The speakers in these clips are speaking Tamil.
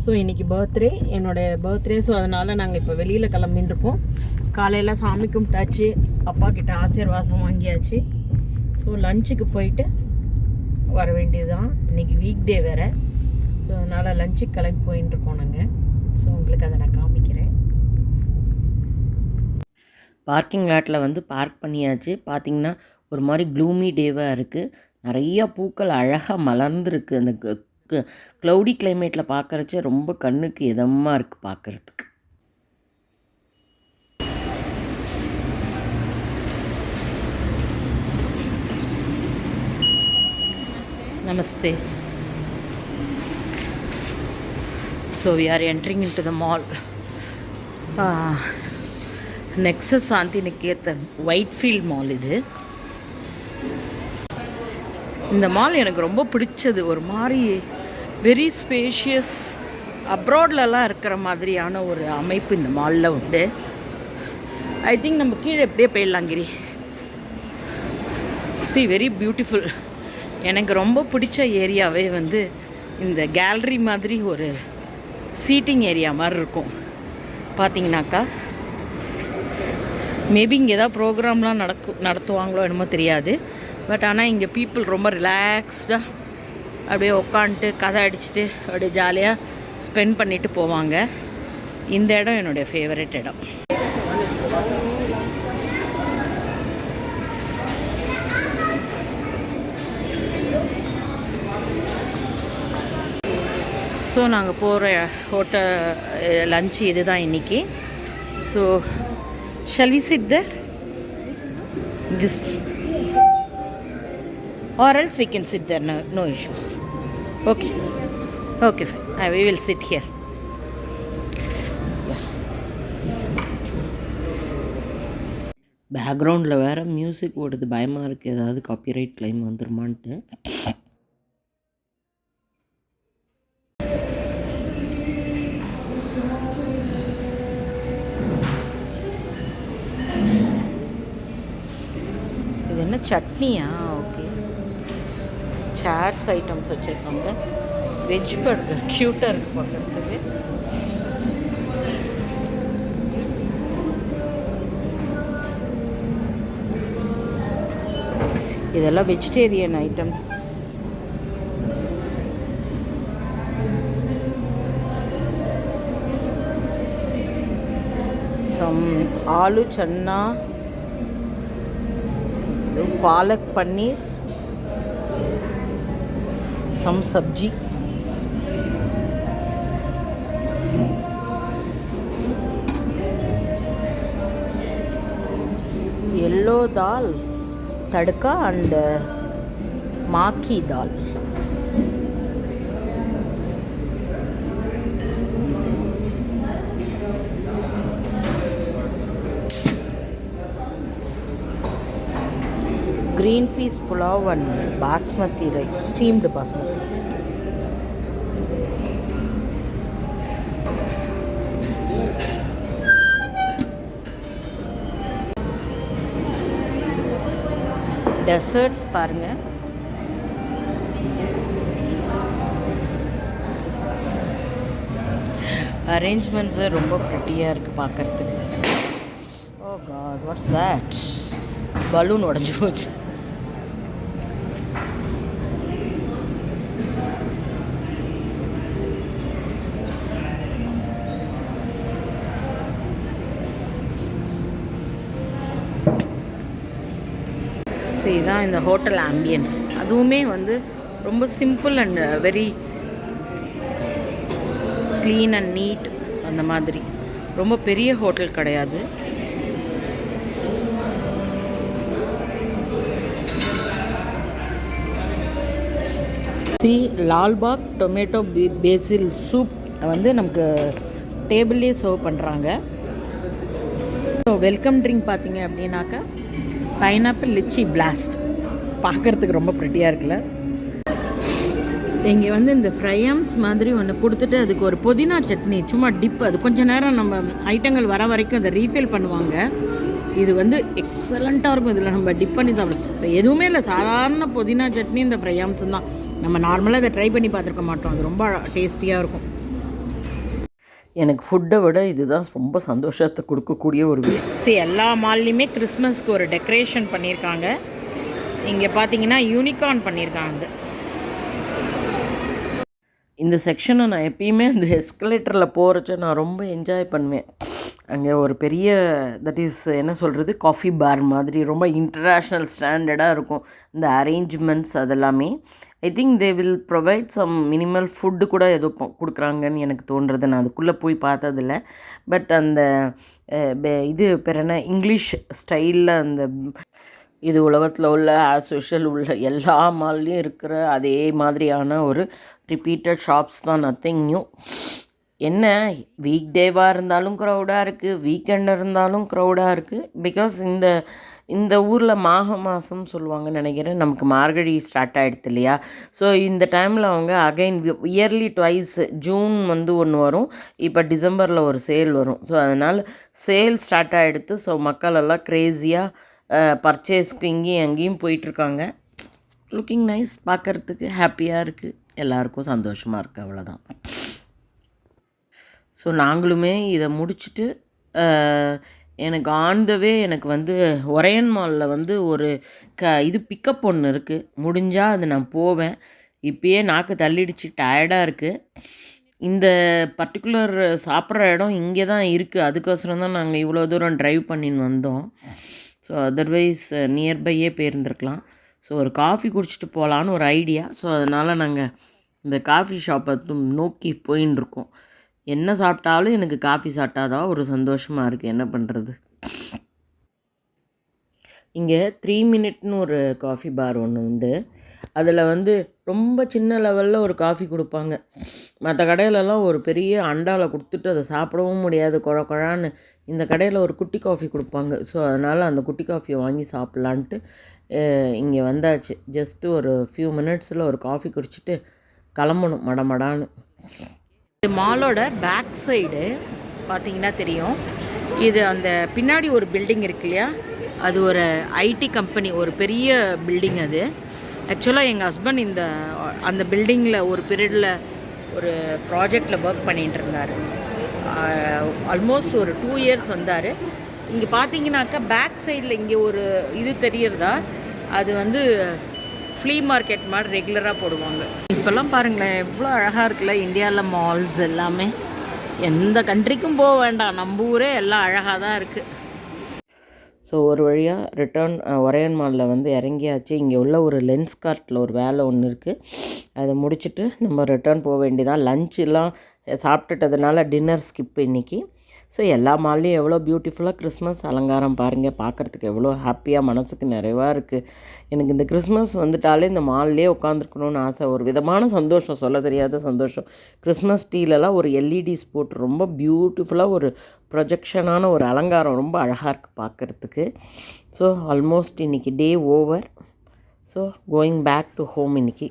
ஸோ இன்றைக்கி பர்த்டே, என்னோடய பர்த்டே. ஸோ அதனால் நாங்கள் இப்போ வெளியில் கிளம்பின்ருக்கோம். காலையில் சாமி கும்பிட்டாச்சு, அப்பா கிட்ட ஆசீர்வாதம் வாங்கியாச்சு. ஸோ லஞ்சுக்கு போயிட்டு வர வேண்டியது தான். இன்றைக்கி வீக் டே வேறு. ஸோ அதனால் லஞ்சுக்கு கிளம்பி போயின்ட்டுருக்கோம் நாங்கள். ஸோ உங்களுக்கு அதை நான் காமிக்கிறேன். பார்க்கிங் லாட்டில் வந்து பார்க் பண்ணியாச்சு. பார்த்திங்கன்னா ஒரு மாதிரி க்ளூமி டேவாக இருக்குது. நிறையா பூக்கள் அழகாக மலர்ந்துருக்கு. அந்த க்ளவுடி கிளைமேட்டில் பார்க்குறச்சே ரொம்ப கண்ணுக்கு இதமாக இருக்குது பார்க்குறதுக்கு. நமஸ்தே. So we are entering into the mall. Nexus Santiniketan Whitefield Mall இது. இந்த மால் எனக்கு ரொம்ப பிடிச்சது. ஒரு மாதிரி வெரி ஸ்பேஷியஸ், அப்ராட்லலாம் இருக்கிற மாதிரியான ஒரு அமைப்பு இந்த மாலில் உண்டு. ஐ திங்க் நம்ம கீழே எப்படியே போயிடலாம் கிரி. C very beautiful. எனக்கு ரொம்ப பிடிச்ச ஏரியாவே வந்து இந்த கேலரி மாதிரி ஒரு சீட்டிங் ஏரியா மாதிரி இருக்கும். பார்த்தீங்கன்னாக்கா மேபி இங்கே ஏதாவது ப்ரோக்ராம்லாம் நடத்துவாங்களோ என்னமோ தெரியாது. பட் ஆனால் இங்கே பீப்புள் ரொம்ப ரிலாக்ஸ்டாக அப்படியே உட்காந்துட்டு கதை அடிச்சுட்டு அப்படியே ஜாலியாக ஸ்பெண்ட் பண்ணிவிட்டு போவாங்க. இந்த இடம் என்னுடைய ஃபேவரட் இடம். ஸோ நாங்கள் போகிற ஹோட்டல் லன்ச் இது தான் இன்றைக்கி. So shall we sit there this or else we can sit there, no issues. Okay fine, we will sit here. பேக்ரவுண்டில் வேறு மியூசிக் ஓடுது. பயமாக இருக்குது ஏதாவது காப்பிரைட் கிளைம் வந்துருமான்ட்டு. இது என்ன சட்னியா? ஓகே, சாட்ஸ் ஐட்டம்ஸ் வச்சுருக்காங்க. வெஜ் பர்கர் க்யூட்டாக இருக்குது பார்க்குறதுக்கு. இதெல்லாம் vegetarian items. Some aloo chana, palak paneer, some sabji, yellow dal tadka and maki dal. Green peas pulao and basmati rice, steamed basmati. Desserts பாருங்க. அரேஞ்ச்மெண்ட்ஸ் ரொம்ப ப்ரிட்டியாக இருக்குது பார்க்குறதுக்கு. ஓ காட், வாட்ஸ் தட்? பலூன் உடஞ்சி போச்சு. ஸோ இதுதான் இந்த ஹோட்டல் ஆம்பியன்ஸ். அதுவுமே வந்து ரொம்ப simple and very clean and neat. அந்த மாதிரி ரொம்ப பெரிய ஹோட்டல் கிடையாது. லால்பாக் டொமேட்டோ பேசில் சூப் வந்து நமக்கு டேபிள்லேயே சர்வ் பண்ணுறாங்க. ஸோ வெல்கம் ட்ரிங்க் பார்த்தீங்க அப்படின்னாக்கா பைனாப்பிள் லிச்சி பிளாஸ்ட். பார்க்குறதுக்கு ரொம்ப ப்ரிட்டியாக இருக்குல்ல. இங்கே வந்து இந்த ஃப்ரையாம்ஸ் மாதிரி ஒன்று கொடுத்துட்டு அதுக்கு ஒரு புதினா சட்னி சும்மா டிப். அது கொஞ்சம் நேரம் நம்ம ஐட்டங்கள் வர வரைக்கும் அதை ரீஃபில் பண்ணுவாங்க. இது வந்து எக்ஸலண்ட்டாக இருக்கும். இதில் நம்ம டிப் பண்ணி சாப்பிடுவோம். எதுவுமே இல்லை, சாதாரண புதினா சட்னி இந்த ஃப்ரையாம்ஸும் தான். நம்ம நார்மலாக இதை ட்ரை பண்ணி பார்த்துருக்க மாட்டோம். அது ரொம்ப டேஸ்டியாக இருக்கும். எனக்கு ஃபுட்டை விட இதுதான் ரொம்ப சந்தோஷத்தை கொடுக்கக்கூடிய ஒரு விஷயம். சரி, எல்லா மால்லையுமே கிறிஸ்மஸ்க்கு ஒரு டெக்கரேஷன் பண்ணியிருக்காங்க. இங்கே பார்த்தீங்கன்னா யூனிகார்ன் பண்ணியிருக்காங்க. இந்த செக்ஷனை நான் எப்பயுமே அந்த எஸ்கலேட்டரில் போகிறச்ச நான் ரொம்ப என்ஜாய் பண்ணுவேன். அங்கே ஒரு பெரிய தட் இஸ் என்ன சொல்கிறது, காஃபி பார் மாதிரி ரொம்ப இன்டர்நேஷ்னல் ஸ்டாண்டர்டாக இருக்கும் இந்த அரேஞ்ச்மெண்ட்ஸ். அதெல்லாமே I think they will provide some minimal food கூட ஏதோ கொடுக்குறாங்கன்னு எனக்கு தோன்றுறது. நான் அதுக்குள்ளே போய் பார்த்ததில்ல. பட் அந்த இது பேர் என்ன, இங்கிலீஷ் ஸ்டைலில் அந்த இது உலகத்தில் உள்ள ஆஸ் யூஷுவல் உள்ள எல்லா மால்லையும் இருக்கிற அதே மாதிரியான ஒரு ரிப்பீட்டட் ஷாப்ஸ் தான், நத்திங் நியூ. என்ன வீக் டேவாக இருந்தாலும் க்ரௌடாக இருக்குது, வீக்கெண்ட் இருந்தாலும் க்ரௌடாக இருக்குது. பிகாஸ் இந்த ஊரில் மாதம் சொல்லுவாங்கன்னு நினைக்கிறேன். நமக்கு மார்கழி ஸ்டார்ட் ஆகிடுது இல்லையா? ஸோ இந்த டைமில் அவங்க அகைன் இயர்லி ட்வைஸ் ஜூன் ஒன்று வரும், இப்போ டிசம்பரில் ஒரு சேல் வரும். ஸோ அதனால் சேல் ஸ்டார்ட் ஆகிடுது. ஸோ மக்கள் எல்லாம் க்ரேஸியாக பர்ச்சேஸ்க்கு இங்கேயும் அங்கேயும் போயிட்டுருக்காங்க. லுக்கிங் நைஸ், பார்க்குறதுக்கு ஹாப்பியாக இருக்குது, எல்லாருக்கும் சந்தோஷமாக இருக்குது, அவ்வளோதான். ஸோ நாங்களுமே இதை முடிச்சுட்டு எனக்கு ஆன் த வே எனக்கு வந்து ஒரையன் மாலில் ஒரு இது பிக்கப் ஒன்று இருக்குது. முடிஞ்சால் அது நான் போவேன். இப்போயே நாக்கு தள்ளிடுச்சு, டயர்டாக இருக்குது. இந்த பர்டிகுலர் சாப்பிட்ற இடம் இங்கே தான் இருக்குது. அதுக்கோசரம் தான் நாங்கள் இவ்வளோ தூரம் ட்ரைவ் பண்ணின்னு வந்தோம். ஸோ அதர்வைஸ் நியர்பையே போயிருந்துருக்கலாம். ஸோ ஒரு காஃபி குடிச்சிட்டு போகலான்னு ஒரு ஐடியா. ஸோ அதனால் நாங்கள் இந்த காஃபி ஷாப்பை நோக்கி போயின்னு இருக்கோம். என்ன சாப்பிட்டாலும் எனக்கு காஃபி சாப்பிட்டாதான் ஒரு சந்தோஷமாக இருக்குது. என்ன பண்ணுறது. இங்கே 3 மினிட்னு ஒரு காஃபி பார் ஒன்று உண்டு. அதில் ரொம்ப சின்ன லெவலில் ஒரு காஃபி கொடுப்பாங்க. மற்ற கடையிலலாம் ஒரு பெரிய அண்டாவில் கொடுத்துட்டு அதை சாப்பிடவும் முடியாது, குழான்னு. இந்த கடையில் ஒரு குட்டி காஃபி கொடுப்பாங்க. ஸோ அதனால் அந்த குட்டி காஃபியை வாங்கி சாப்பிட்லான்ட்டு இங்கே வந்தாச்சு. ஜஸ்ட்டு ஒரு ஃபியூ மினிட்ஸில் ஒரு காஃபி குடிச்சிட்டு கிளம்பணும் மடமடான்னு. இது மாலோட பேக் சைடு பார்த்தீங்கன்னா தெரியும். இது அந்த பின்னாடி ஒரு பில்டிங் இருக்கு இல்லையா, அது ஒரு ஐடி கம்பெனி, ஒரு பெரிய பில்டிங் அது. ஆக்சுவலாக எங்கள் ஹஸ்பண்ட் அந்த பில்டிங்கில் ஒரு பீரியடில் ஒரு ப்ராஜெக்டில் ஒர்க் பண்ணிகிட்டு இருந்தார். ஆல்மோஸ்ட் ஒரு 2 இயர்ஸ் வந்தார். இங்கே பார்த்தீங்கன்னாக்கா பேக் சைடில் இங்கே ஒரு இது தெரியறதா, அது ஃப்ளீ மார்க்கெட் மாதிரி ரெகுலராக போடுவாங்க. இப்போல்லாம் பாருங்களேன் எவ்வளோ அழகாக இருக்குல்ல இந்தியாவில் மால்ஸ் எல்லாமே. எந்த கண்ட்ரிக்கும் போக வேண்டாம், நம்ம ஊரே எல்லாம் அழகாக தான் இருக்குது. ஸோ ஒரு வழியாக ரிட்டர்ன் ஒரையன் மாலில் இறங்கியாச்சு. இங்கே உள்ள ஒரு லென்ஸ் கார்ட்டில் ஒரு வேலை ஒன்று இருக்குது. அதை முடிச்சுட்டு நம்ம ரிட்டர்ன் போக வேண்டியதான். லஞ்செலாம் சாப்பிட்டுட்டதுனால டின்னர் ஸ்கிப் இன்றைக்கி. ஸோ எல்லா மால்லையும் எவ்வளோ பியூட்டிஃபுல்லாக கிறிஸ்மஸ் அலங்காரம் பாருங்கள், பார்க்குறதுக்கு எவ்வளோ ஹாப்பியாக மனசுக்கு நிறைவாக இருக்குது. எனக்கு இந்த கிறிஸ்மஸ் வந்துட்டாலே இந்த மால்லே உட்காந்துருக்கணும்னு ஆசை. ஒரு விதமான சந்தோஷம், சொல்ல தெரியாத சந்தோஷம். கிறிஸ்மஸ் டீலெலாம் ஒரு எல்இடிஸ் போட்டு ரொம்ப பியூட்டிஃபுல்லாக ஒரு ப்ரொஜெக்ஷனான ஒரு அலங்காரம், ரொம்ப அழகாக இருக்குது பார்க்குறதுக்கு. ஸோ ஆல்மோஸ்ட் இன்றைக்கி day over. So going back to home இன்றைக்கி.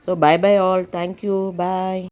So bye bye all, thank you, பாய்.